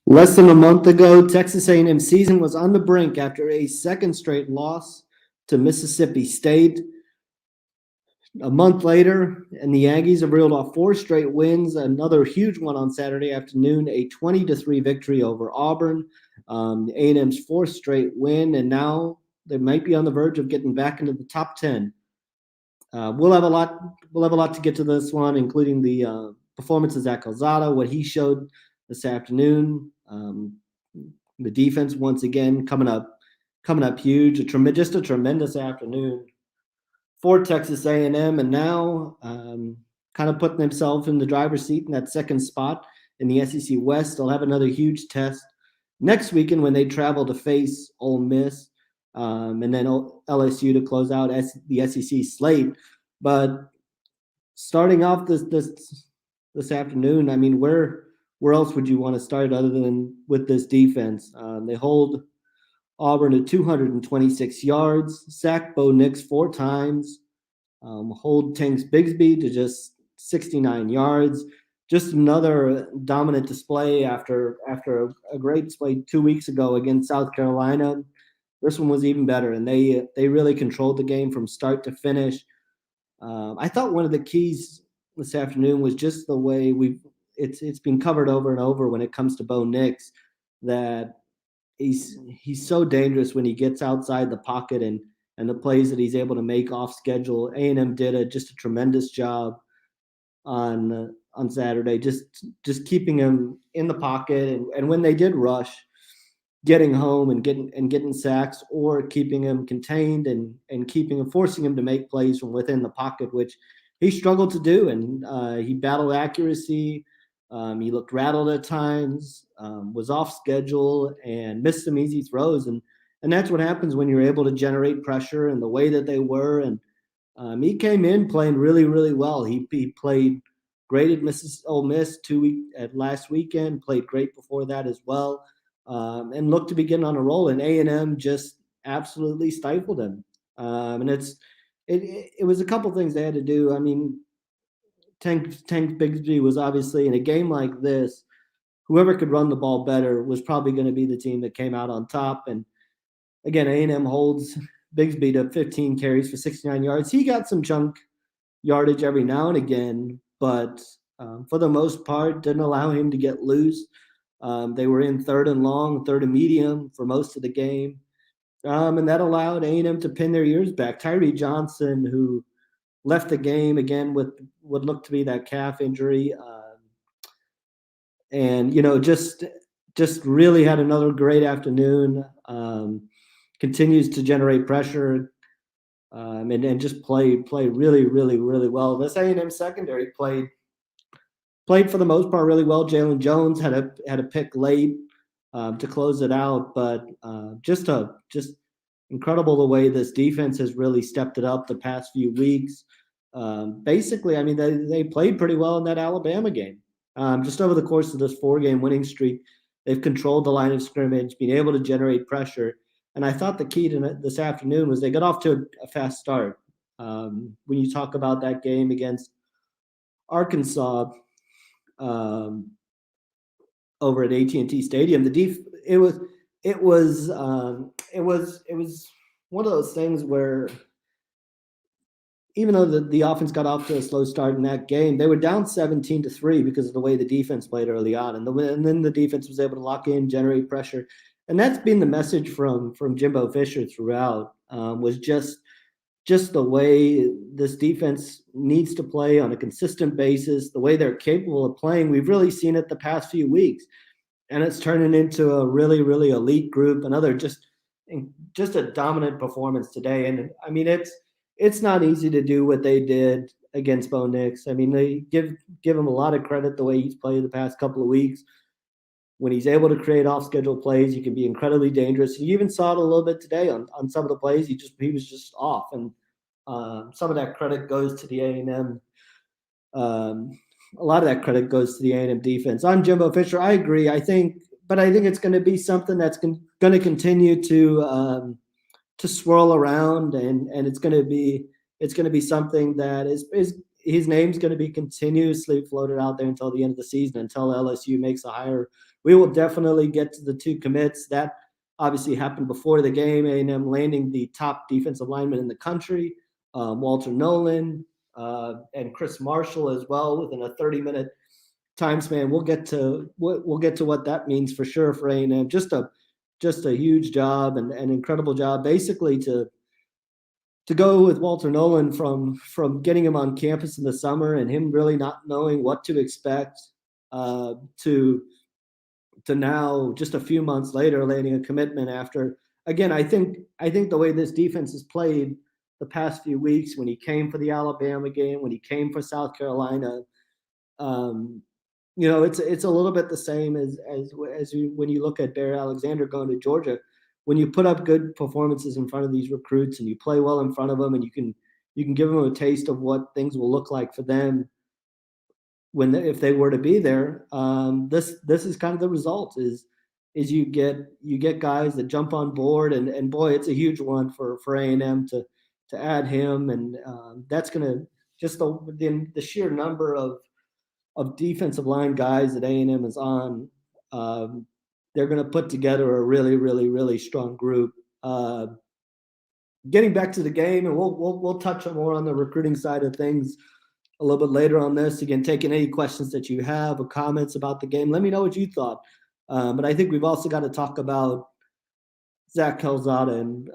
Less than a month ago, Texas A&M season was on the brink after a second straight loss to Mississippi State. A month later, and the Aggies have reeled off 4 straight wins. Another huge one on Saturday afternoon, a 20-3 victory over Auburn. A&M's 4th straight win, and now they might be on the verge of getting back into the top 10. We'll have a lot. We'll have a lot to get to this one, including the performance of Zach Calzada, what he showed this afternoon. The defense once again coming up huge. Just a tremendous afternoon for Texas A&M, and now kind of putting themselves in the driver's seat in that second spot in the SEC West. They'll have another huge test next weekend when they travel to face Ole Miss, and then LSU to close out the SEC slate. But starting off this afternoon, I mean, where else would you want to start other than with this defense? They hold Auburn to 226 yards, sack Bo Nix 4 times, hold Tanks Bigsby to just 69 yards. Just another dominant display after a great display 2 weeks ago against South Carolina. This one was even better, and they really controlled the game from start to finish. I thought one of the keys this afternoon was just the way it's been covered over and over when it comes to Bo Nix, that he's so dangerous when he gets outside the pocket and the plays that he's able to make off schedule. A&M did just a tremendous job on Saturday, just keeping him in the pocket, and when they did rush, getting home and getting sacks, or keeping him contained and forcing him to make plays from within the pocket, which he struggled to do. And he battled accuracy. He looked rattled at times, was off schedule, and missed some easy throws. And that's what happens when you're able to generate pressure in the way that they were. And he came in playing really, really well. He played great at Ole Miss last weekend, played great before that as well, and looked to be getting on a roll. And A&M just absolutely stifled him. And it was a couple things they had to do. I mean, Tank Bigsby was obviously, in a game like this, whoever could run the ball better was probably going to be the team that came out on top. And again, A&M holds Bigsby to 15 carries for 69 yards. He got some chunk yardage every now and again, but for the most part, didn't allow him to get loose. They were in 3rd and long, 3rd and medium for most of the game, and that allowed A&M to pin their ears back. Tyree Johnson, who left the game again with what looked to be that calf injury, and just really had another great afternoon. Continues to generate pressure, and just play really, really, really well. This A&M secondary played for the most part really well. Jalen Jones had a pick late to close it out, but just incredible the way this defense has really stepped it up the past few weeks. Basically, I mean, they played pretty well in that Alabama game. Just over the course of this 4-game winning streak, they've controlled the line of scrimmage, being able to generate pressure. And I thought the key to this afternoon was they got off to a fast start. When you talk about that game against Arkansas over at AT&T Stadium, it was one of those things where, even though the offense got off to a slow start in that game, they were down 17-3 because of the way the defense played early on, and then the defense was able to lock in, generate pressure. And that's been the message from Jimbo Fisher throughout, was just the way this defense needs to play on a consistent basis, the way they're capable of playing. We've really seen it the past few weeks, and it's turning into a really, really elite group. Another just a dominant performance today. And I mean, it's not easy to do what they did against Bo Nix. I mean, they give him a lot of credit the way he's played the past couple of weeks. When he's able to create off-schedule plays, he can be incredibly dangerous. You even saw it a little bit today on some of the plays. He was just off, and some of that credit goes to the A&M. A lot of that credit goes to the A&M defense. On Jimbo Fisher, I agree. I think it's going to be something that's going to continue to swirl around, and it's going to be something that his name's going to be continuously floated out there until the end of the season, until LSU makes a hire. We will definitely get to the 2 commits. That obviously happened before the game. A&M landing the top defensive lineman in the country, Walter Nolan, and Chris Marshall as well within a 30-minute time span. We'll get to what that means for sure for A&M. Just a huge job and an incredible job, basically to go with Walter Nolan from getting him on campus in the summer and him really not knowing what to expect to now just a few months later landing a commitment after. Again, I think the way this defense has played the past few weeks, when he came for the Alabama game, when he came for South Carolina, it's a little bit the same as when you look at Bear Alexander going to Georgia. When you put up good performances in front of these recruits and you play well in front of them, and you can give them a taste of what things will look like for them if they were to be there. This is kind of the result is you get guys that jump on board, and boy, it's a huge one for A&M to add him, and that's going to just the sheer number of defensive line guys that A&M is on. They're going to put together a really, really, really strong group. Getting back to the game, and we'll touch more on the recruiting side of things a little bit later on this. Again, taking any questions that you have or comments about the game, let me know what you thought. But I think we've also got to talk about Zach Calzada, and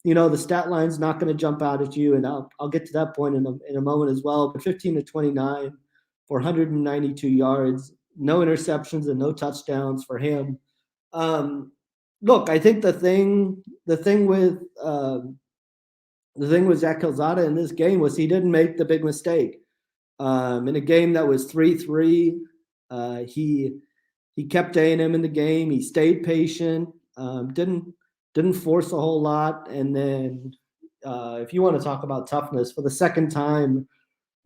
the stat line's not going to jump out at you, and I'll get to that point in a moment as well. But 15 to 29 for 192 yards, no interceptions and no touchdowns for him. Look, I think the thing with Zach Calzada in this game was he didn't make the big mistake. In a game that was 3-3, he kept A&M in the game. He stayed patient. Didn't force a whole lot. And then, if you want to talk about toughness, for the second time,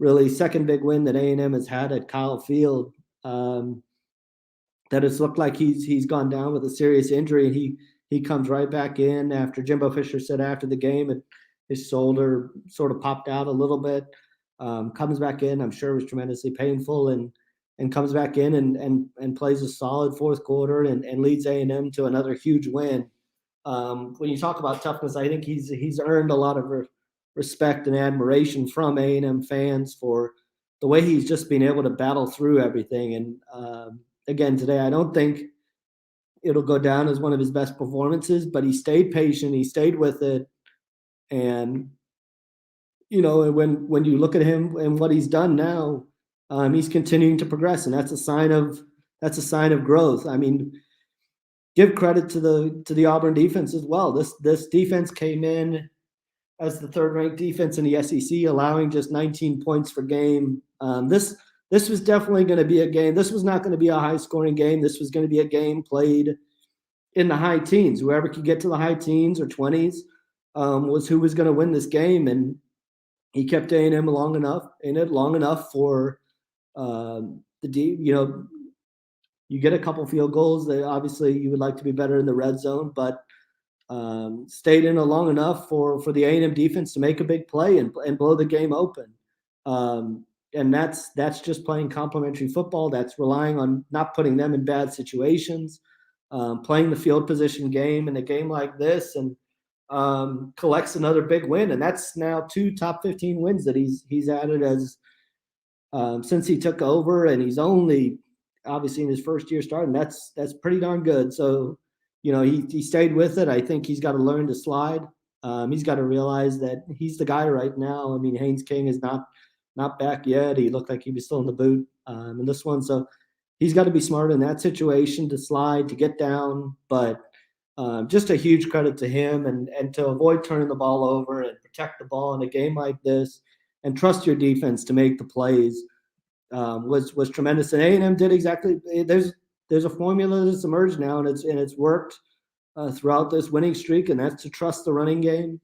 really second big win that A&M has had at Kyle Field, that it's looked like he's gone down with a serious injury, and he comes right back in after Jimbo Fisher said after the game, and his shoulder sort of popped out a little bit. Comes back in. I'm sure it was tremendously painful, and comes back in and plays a solid fourth quarter and leads A&M to another huge win. When you talk about toughness, I think he's earned a lot of respect and admiration from A&M fans for the way he's just been able to battle through everything. And again, today, I don't think it'll go down as one of his best performances, but he stayed patient. He stayed with it. And, when you look at him and what he's done now, he's continuing to progress, and that's a sign of growth. I mean, give credit to the Auburn defense as well. This defense came in as the third-ranked defense in the SEC, allowing just 19 points per game. This was definitely going to be a game. This was not going to be a high-scoring game. This was going to be a game played in the high teens. Whoever could get to the high teens or 20s was who was going to win this game, and he kept A&M long enough for you get a couple field goals. That obviously you would like to be better in the red zone, but stayed in long enough for the A&M defense to make a big play and blow the game open. And that's just playing complementary football. That's relying on not putting them in bad situations, playing the field position game in a game like this, and collects another big win. And that's now 2 top 15 wins that he's added as since he took over, and he's only obviously in his first year starting. That's pretty darn good. So, he stayed with it. I think he's got to learn to slide. He's got to realize that he's the guy right now. I mean, Haynes King is not back yet. He looked like he was still in the boot in this one. So he's got to be smart in that situation to slide, to get down. But just a huge credit to him, and to avoid turning the ball over and protect the ball in a game like this and trust your defense to make the plays was tremendous. And A&M did exactly. There's a formula that's emerged now, and it's worked throughout this winning streak, and that's to trust the running game.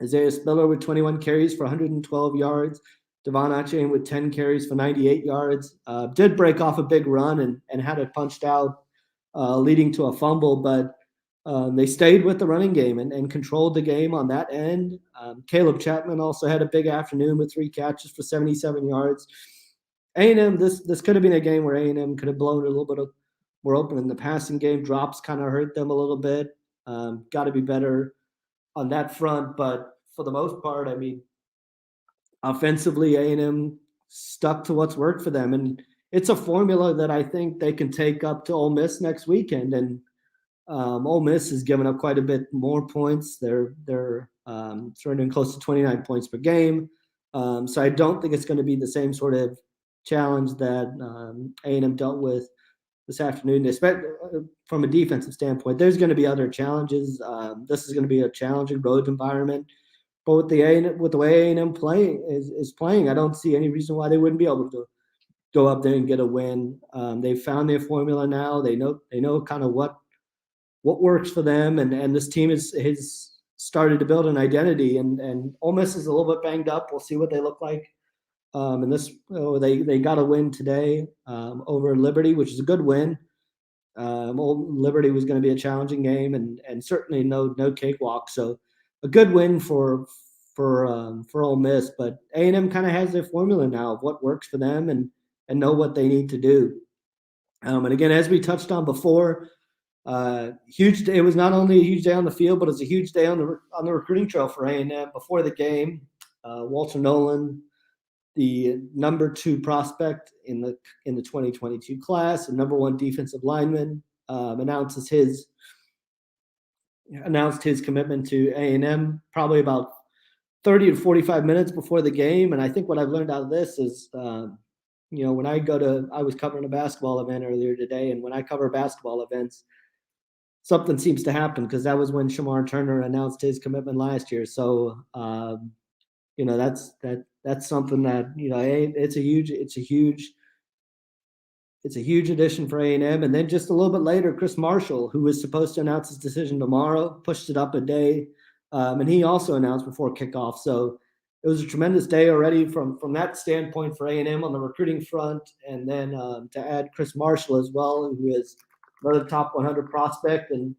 Isaiah Spiller with 21 carries for 112 yards. Devon Achane with 10 carries for 98 yards. Did break off a big run and had it punched out, leading to a fumble. But They stayed with the running game and controlled the game on that end. Caleb Chapman also had a big afternoon with 3 catches for 77 yards. A&M, this could have been a game where A&M could have blown a little bit more open in the passing game. Drops kind of hurt them a little bit. Got to be better on that front, but for the most part, I mean, offensively, A&M stuck to what's worked for them, and it's a formula that I think they can take up to Ole Miss next weekend. And Ole Miss has given up quite a bit more points. They're throwing in close to 29 points per game. So I don't think it's going to be the same sort of challenge that A&M dealt with this afternoon. Especially from a defensive standpoint, there's going to be other challenges. This is going to be a challenging road environment. But with the way A&M is playing, I don't see any reason why they wouldn't be able to go up there and get a win. They've found their formula now. They know kind of what works for them, and this team has started to build an identity. And Ole Miss is a little bit banged up. We'll see what they look like. And they got a win today over Liberty, which is a good win. Liberty was going to be a challenging game, and certainly no cakewalk. So a good win for Ole Miss. But A&M kind of has their formula now of what works for them and know what they need to do. And again, as we touched on before, huge day. It was not only a huge day on the field, but it's a huge day on the recruiting trail for A&M. Before the game, Walter Nolan, the number 2 prospect in the 2022 class, and number 1 defensive lineman, announced his commitment to A&M probably about 30 to 45 minutes before the game. And I think what I've learned out of this is, when I was covering a basketball event earlier today, and when I cover basketball events, something seems to happen, because that was when Shamar Turner announced his commitment last year. So, that's something that, it's a huge addition for A&M. And then just a little bit later, Chris Marshall, who was supposed to announce his decision tomorrow, pushed it up a day. And he also announced before kickoff. So it was a tremendous day already from that standpoint for A&M on the recruiting front. And then to add Chris Marshall as well, who is another top 100 prospect. And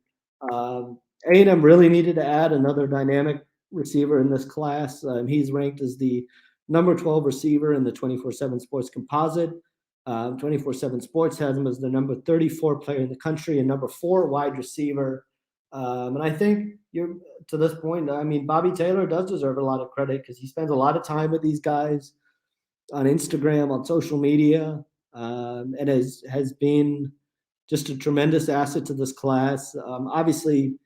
A&M really needed to add another dynamic receiver in this class. He's ranked as the number 12 receiver in the 24/7 Sports composite. 24/7 Sports has him as the number 34 player in the country and number 4 wide receiver. And I think to this point, I mean, Bobby Taylor does deserve a lot of credit, because he spends a lot of time with these guys on Instagram, on social media, and has been just a tremendous asset to this class. Obviously,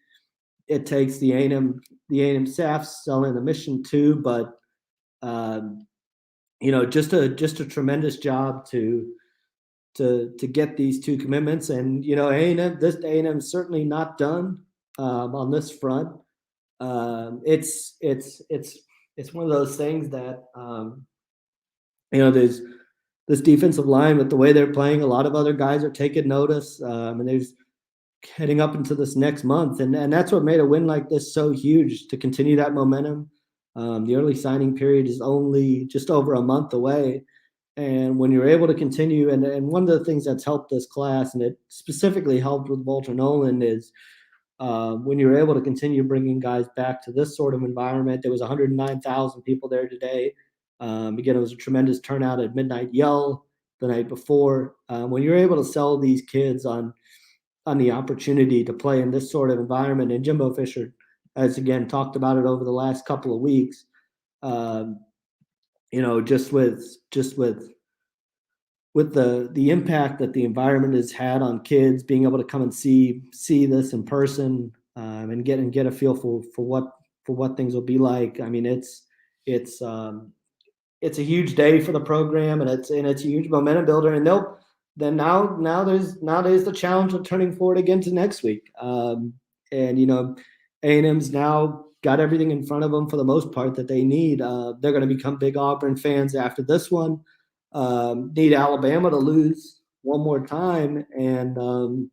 it takes the A&M staff selling the mission too, but just a tremendous job to get these 2 commitments. And A&M certainly not done on this front. It's one of those things that there's this defensive line, with the way they're playing, a lot of other guys are taking notice, and there's heading up into this next month, and that's what made a win like this so huge, to continue that momentum. The early signing period is only just over a month away. And when you're able to continue, and one of the things that's helped this class, and it specifically helped with Walter Nolan, is when you're able to continue bringing guys back to this sort of environment. There was 109,000 people there today. Again, it was a tremendous turnout at Midnight Yell the night before. When you're able to sell these kids on the opportunity to play in this sort of environment, and Jimbo Fisher has again talked about it over the last couple of weeks, just with the impact that the environment has had on kids, being able to come and see this in person, and get a feel for what things will be like. I mean, it's a huge day for the program, and it's a huge momentum builder. And now there's the challenge of turning forward again to next week. A&M's now got everything in front of them for the most part that they need. They're going to become big Auburn fans after this one. Need Alabama to lose one more time, and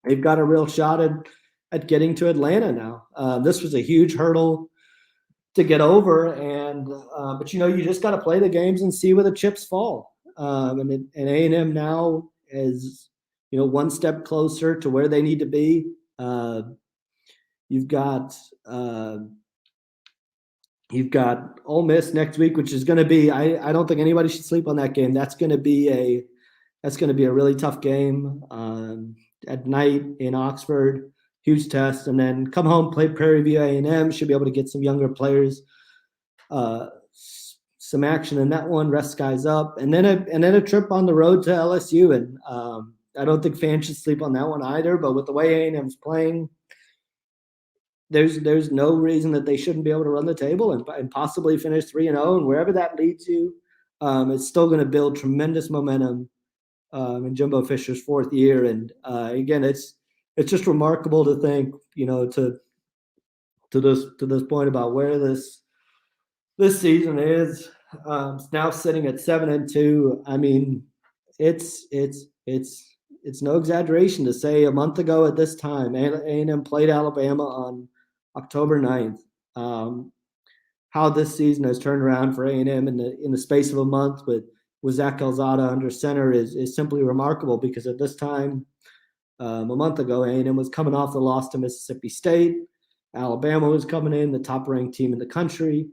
they've got a real shot at getting to Atlanta now. This was a huge hurdle to get over, but you just got to play the games and see where the chips fall. And A&M now is one step closer to where they need to be. You've got Ole Miss next week, which is going to be. I don't think anybody should sleep on that game. That's going to be a really tough game at night in Oxford. Huge test, and then come home, play Prairie View A&M. Should be able to get some younger players some action in that one, rest guys up, and then a trip on the road to LSU. And I don't think fans should sleep on that one either. But with the way A&M's playing, there's no reason that they shouldn't be able to run the table and possibly finish 3-0. And wherever that leads you, it's still going to build tremendous momentum in Jimbo Fisher's fourth year. And again, it's just remarkable to think, to this point about where this season is. It's now sitting at 7-2. I mean, it's no exaggeration to say a month ago at this time, A&M played Alabama on October 9th. How this season has turned around for A&M in the space of a month with Zach Calzada under center is simply remarkable, because at this time, a month ago, A&M was coming off the loss to Mississippi State. Alabama was coming in, the top-ranked team in the country.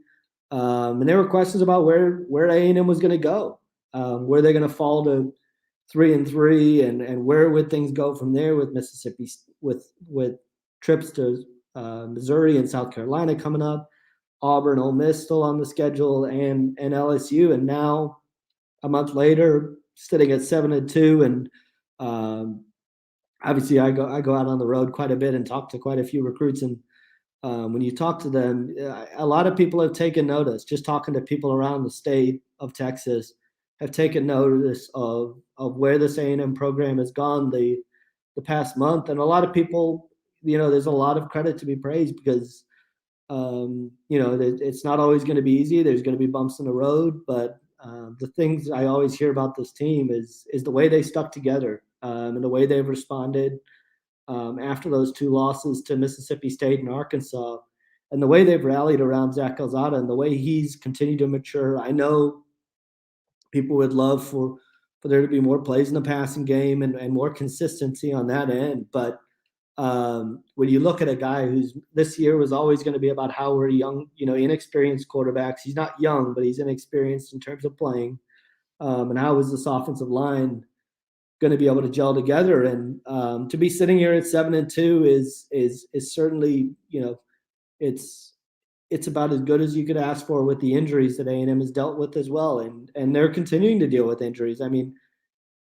And there were questions about where A&M was going to go. Were they going to fall to 3-3, and where would things go from there with Mississippi, with trips to Missouri and South Carolina coming up, Auburn, Ole Miss still on the schedule, and LSU. And now, a month later, sitting at 7-2, and obviously I go out on the road quite a bit and talk to quite a few recruits. And when you talk to them, a lot of people have taken notice. Just talking to people around the state of Texas have taken notice of where this A&M program has gone the past month. And a lot of people, there's a lot of credit to be praised, because it's not always going to be easy. There's going to be bumps in the road, but the things I always hear about this team is the way they stuck together, and the way they've responded after those two losses to Mississippi State and Arkansas, and the way they've rallied around Zach Calzada and the way he's continued to mature. I know people would love for there to be more plays in the passing game and more consistency on that end, but when you look at a guy who's this year was always going to be about how we're young, inexperienced quarterbacks. He's not young, but he's inexperienced in terms of playing. And how is this offensive line going to be able to gel together? And to be sitting here at 7-2 is certainly, it's about as good as you could ask for with the injuries that A&M has dealt with as well. And they're continuing to deal with injuries. I mean,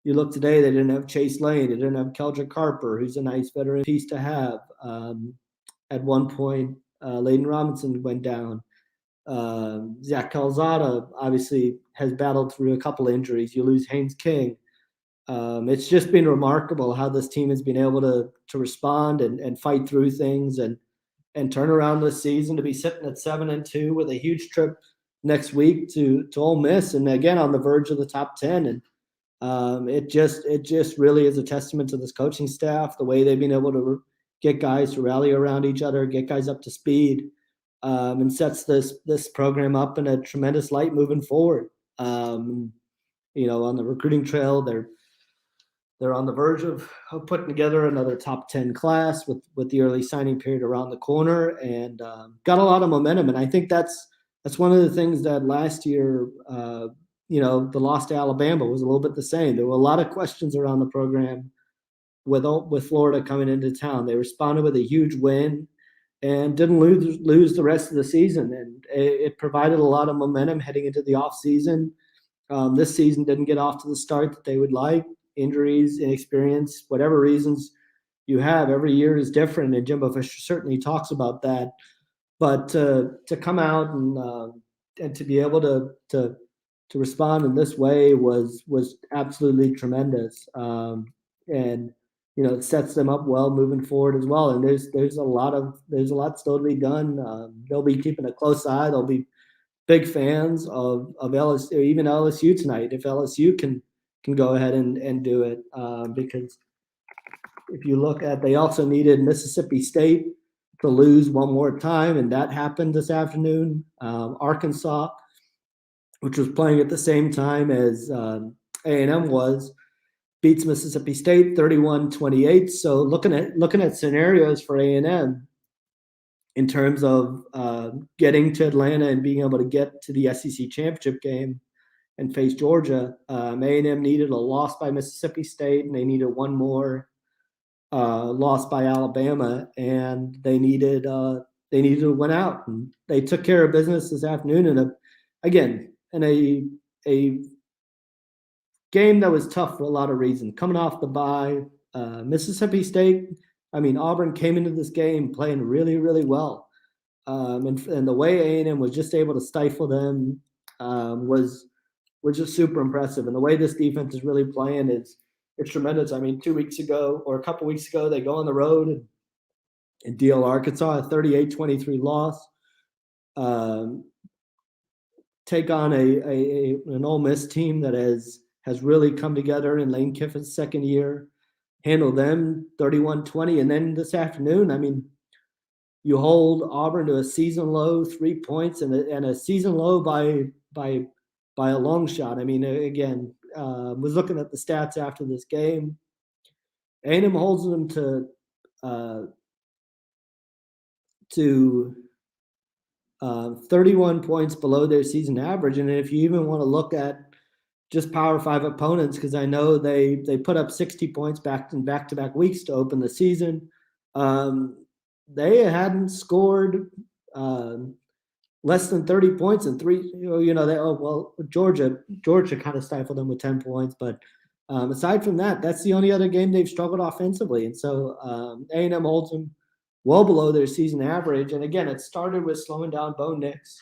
you look today, they didn't have Chase Lane. They didn't have Keldrick Harper, who's a nice veteran piece to have. At one point, Layden Robinson went down. Zach Calzada obviously has battled through a couple injuries. You lose Haynes King. It's just been remarkable how this team has been able to respond and fight through things and turn around this season to be sitting at 7-2 with a huge trip next week to Ole Miss, and again on the verge of the top 10. And it just really is a testament to this coaching staff, the way they've been able to get guys to rally around each other, get guys up to speed, and sets this program up in a tremendous light moving forward. On the recruiting trail, they're on the verge of putting together another top 10 class with the early signing period around the corner, and got a lot of momentum. And I think that's one of the things that last year, the loss to Alabama was a little bit the same. There were a lot of questions around the program with Florida coming into town. They responded with a huge win and didn't lose the rest of the season. And it provided a lot of momentum heading into the offseason. This season didn't get off to the start that they would like. Injuries, inexperience, whatever reasons you have, every year is different. And Jimbo Fisher certainly talks about that. But to come out and to be able to respond in this way was absolutely tremendous. And it sets them up well moving forward as well. And there's a lot still to be done. They'll be keeping a close eye. They'll be big fans of LSU, even LSU tonight, if LSU can go ahead and do it. Because if you look at, they also needed Mississippi State to lose one more time, and that happened this afternoon. Arkansas, which was playing at the same time as A&M was, beats Mississippi State 31-28. So looking at scenarios for A&M, in terms of getting to Atlanta and being able to get to the SEC championship game and face Georgia. A&M needed a loss by Mississippi State, and they needed one more loss by Alabama, and they needed to win out. And they took care of business this afternoon, and again, in a game that was tough for a lot of reasons. Coming off the bye, Mississippi State, Auburn came into this game playing really, really well. And the way A&M was just able to stifle them was just super impressive. And the way this defense is really playing it's tremendous. 2 weeks ago or a couple weeks ago, they go on the road and deal Arkansas a 38-23 loss. Take on an Ole Miss team that has really come together in Lane Kiffin's second year, handle them 31-20. And then this afternoon, you hold Auburn to a season low 3 points and a season low by a long shot. Again, was looking at the stats after this game. A&M holds them to 31 points below their season average. And if you even want to look at just Power 5 opponents, because I know they put up 60 points back-to-back weeks to open the season. They hadn't scored less than 30 points in three. Georgia kind of stifled them with 10 points, but aside from that, that's the only other game they've struggled offensively. And so A&M holds them well below their season average. And again, it started with slowing down Bo Nix,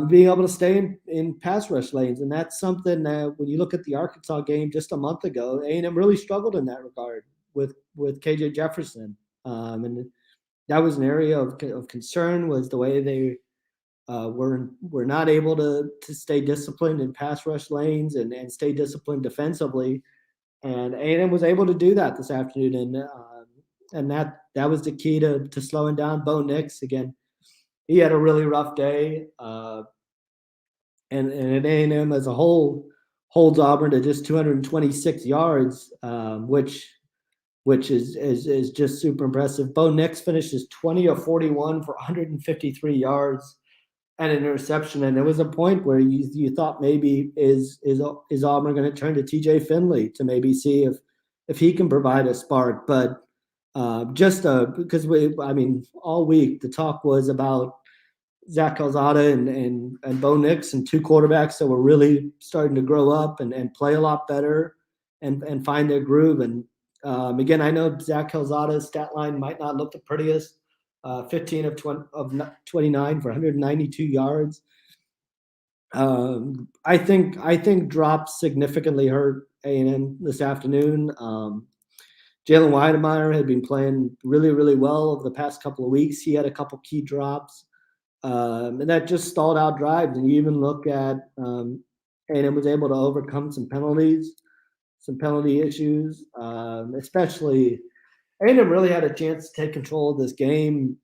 being able to stay in pass rush lanes. And that's something that when you look at the Arkansas game just a month ago, A&M really struggled in that regard with KJ Jefferson. And that was an area of concern, was the way they were not able to stay disciplined in pass rush lanes and stay disciplined defensively. And A&M was able to do that this afternoon. And that was the key to slowing down Bo Nix. Again, he had a really rough day. And A&M as a whole holds Auburn to just 226 yards, which is just super impressive. Bo Nix finishes 20 of 41 for 153 yards and an interception. And there was a point where you thought maybe is Auburn going to turn to TJ Finley to maybe see if he can provide a spark. But because all week the talk was about Zach Calzada and Bo Nix, and two quarterbacks that were really starting to grow up and play a lot better and find their groove. And again, I know Zach Calzada's stat line might not look the prettiest, 15 of 29 for 192 yards. I think drops significantly hurt A&M this afternoon. Jalen Weidemeyer had been playing really, really well over the past couple of weeks. He had a couple key drops, and that just stalled out drives. And you even look at A&M was able to overcome some penalty issues, especially A&M really had a chance to take control of this game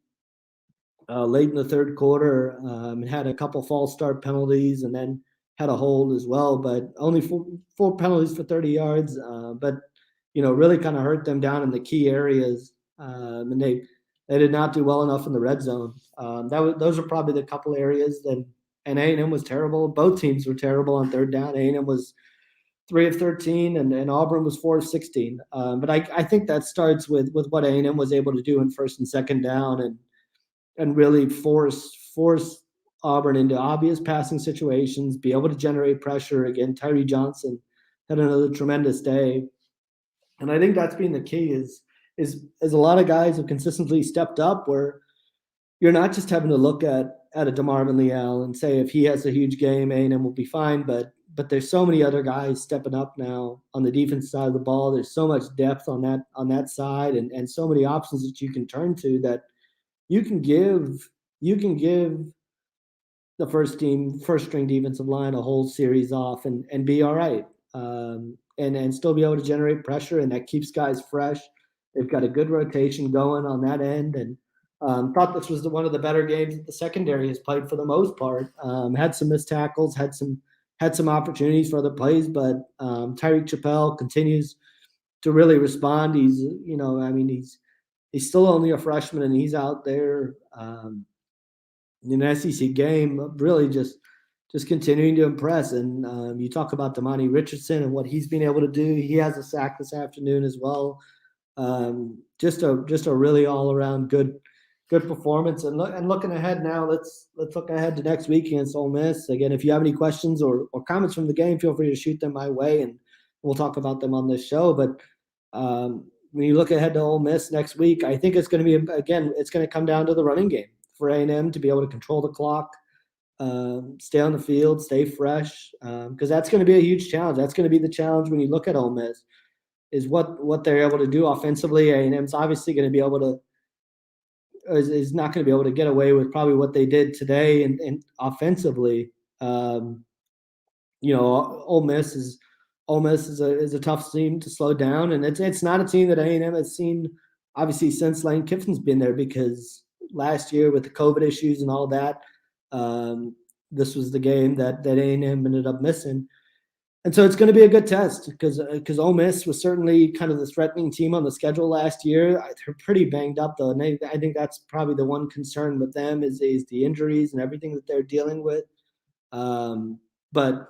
late in the third quarter. And had a couple false start penalties and then had a hold as well, but only four penalties for 30 yards. But really kind of hurt them down in the key areas. And they did not do well enough in the red zone. Those are probably the couple areas and A&M was terrible. Both teams were terrible on third down. A&M was 3 of 13 and Auburn was 4 of 16. But I think that starts with what A&M was able to do in first and second down and really force Auburn into obvious passing situations, be able to generate pressure. Again, Tyree Johnson had another tremendous day. And I think that's been the key is a lot of guys have consistently stepped up, where you're not just having to look at a DeMarvin Leal and say if he has a huge game, A&M will be fine. But there's so many other guys stepping up now on the defense side of the ball. There's so much depth on that side and so many options that you can turn to that you can give the first string defensive line a whole series off and be all right. And still be able to generate pressure, and that keeps guys fresh. They've got a good rotation going on that end, and thought this was one of the better games that the secondary has played for the most part. Had some missed tackles, had some opportunities for other plays, but Tyreek Chappelle continues to really respond. He's he's still only a freshman, and he's out there in an SEC game, really just continuing to impress. And you talk about Damani Richardson and what he's been able to do. He has a sack this afternoon as well. Just a really all around good performance. And looking ahead now, let's look ahead to next week against Ole Miss. Again, if you have any questions or comments from the game, feel free to shoot them my way, and we'll talk about them on this show. But when you look ahead to Ole Miss next week, I think it's going to be, again, it's going to come down to the running game for A&M to be able to control the clock, stay on the field, stay fresh, because that's going to be a huge challenge. That's going to be the challenge when you look at Ole Miss, is what they're able to do offensively. A&M's obviously going to be able to is not going to be able to get away with probably what they did today and offensively. Ole Miss is a tough team to slow down, and it's not a team that A&M has seen obviously since Lane Kiffin's been there, because last year with the COVID issues and all that, this was the game that A&M ended up missing. And so it's going to be a good test because Ole Miss was certainly kind of the threatening team on the schedule last year. They're pretty banged up, though, and I think that's probably the one concern with them is the injuries and everything that they're dealing with. But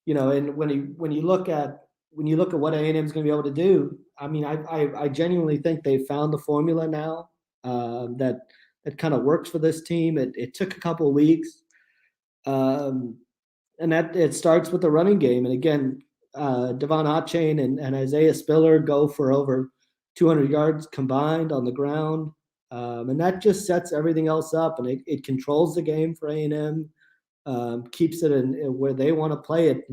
and when you look at what A&M is going to be able to do, I mean, I genuinely think they've found the formula now that kind of works for this team. It took a couple of weeks. And that it starts with the running game. And again, Devon Otchain and Isaiah Spiller go for over 200 yards combined on the ground. And that just sets everything else up, and it controls the game for A&M, keeps it in where they want to play it.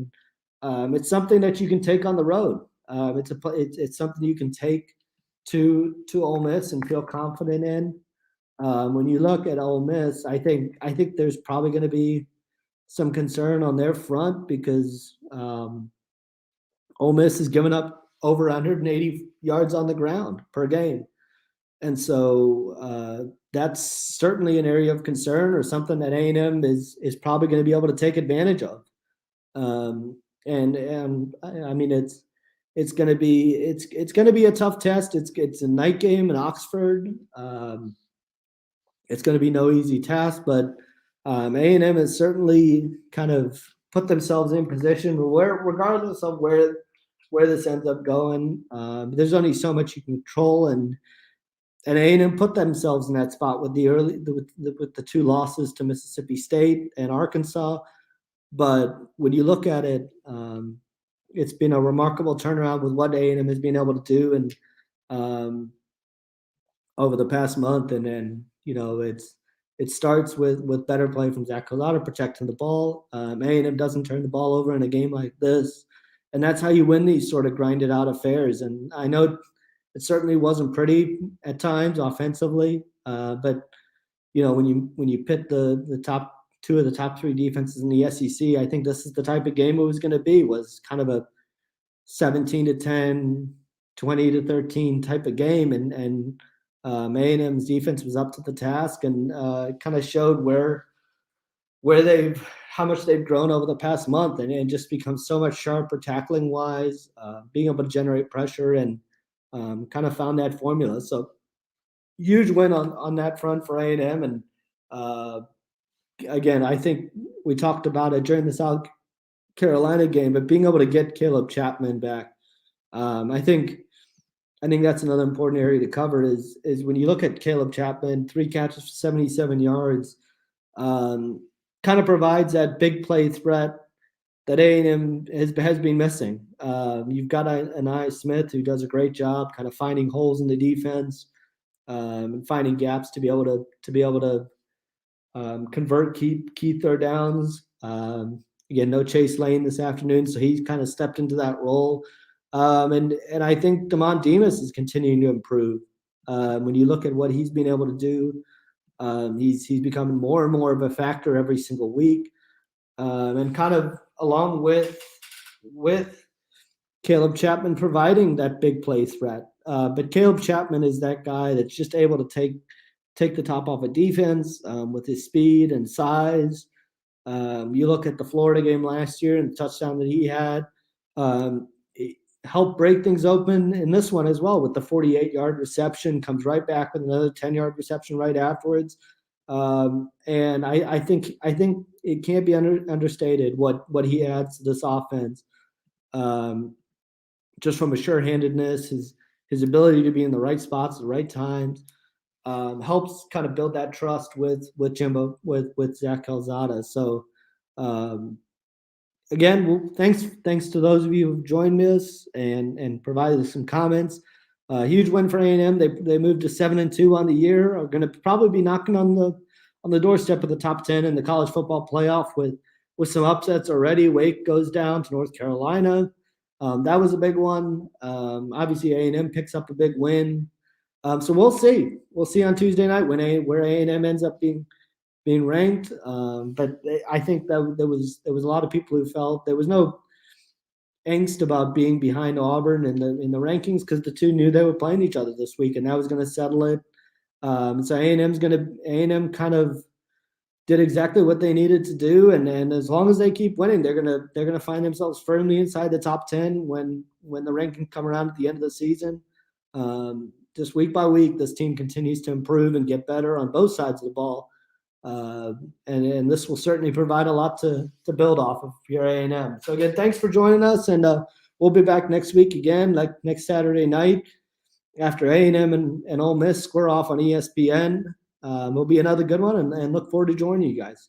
It's something that you can take on the road. It's something you can take to Ole Miss and feel confident in. When you look at Ole Miss, I think there's probably going to be some concern on their front because Ole Miss has given up over 180 yards on the ground per game. And so that's certainly an area of concern, or something that A&M is probably going to be able to take advantage of. And I mean, it's going to be a tough test. It's a night game in Oxford. It's going to be no easy task, but A&M has certainly kind of put themselves in position where, regardless of where this ends up going, there's only so much you can control, and A&M put themselves in that spot with with the two losses to Mississippi State and Arkansas. But when you look at it, it's been a remarkable turnaround with what A&M has been able to do, and over the past month, and then it starts with better play from Zach Collada protecting the ball. A&M doesn't turn the ball over in a game like this, and that's how you win these sort of grinded out affairs. And I know it certainly wasn't pretty at times offensively, but when you pit the top two of the top three defenses in the SEC, I think this is the type of game it was going to be. Was kind of a 17-10, 20-13 type of game, and A&M's defense was up to the task, and kind of showed how much they've grown over the past month, and just become so much sharper tackling wise, being able to generate pressure, and kind of found that formula. So huge win on that front for A&M. And again, I think we talked about it during the South Carolina game, but being able to get Caleb Chapman back, I think that's another important area to cover is when you look at Caleb Chapman, 3 catches for 77 yards, kind of provides that big play threat that A&M has been missing. You've got Anaya Smith, who does a great job kind of finding holes in the defense, and finding gaps to be able to convert key third downs. Again, no Chase Lane this afternoon, so he's kind of stepped into that role. And I think Damon Demas is continuing to improve. When you look at what he's been able to do, he's becoming more and more of a factor every single week. And kind of along with Caleb Chapman providing that big play threat. But Caleb Chapman is that guy that's just able to take the top off a defense with his speed and size. You look at the Florida game last year and the touchdown that he had. helped break things open in this one as well with the 48-yard reception, comes right back with another 10-yard reception right afterwards. And I think it can't be understated what he adds to this offense. Just from a sure-handedness, his ability to be in the right spots at the right times, helps kind of build that trust with Jimbo, with Zach Calzada. So again, well, thanks to those of you who've joined us and provided some comments. Huge win for A&M. They moved to 7-2 on the year. Are going to probably be knocking on the doorstep of the top 10 in the college football playoff with some upsets already. Wake goes down to North Carolina. That was a big one. Obviously, A&M picks up a big win. So we'll see. We'll see on Tuesday night where A&M ends up being ranked. But I think that there was a lot of people who felt there was no angst about being behind Auburn in the rankings, because the two knew they were playing each other this week, and that was going to settle it. So A&M kind of did exactly what they needed to do, and as long as they keep winning, they're gonna find themselves firmly inside the top 10 when the rankings come around at the end of the season. Just week by week, this team continues to improve and get better on both sides of the ball. And this will certainly provide a lot to build off of your A&M. So again, thanks for joining us, and we'll be back next week again, like next Saturday night after A&M and Ole Miss square off on ESPN. Will be another good one, and look forward to joining you guys.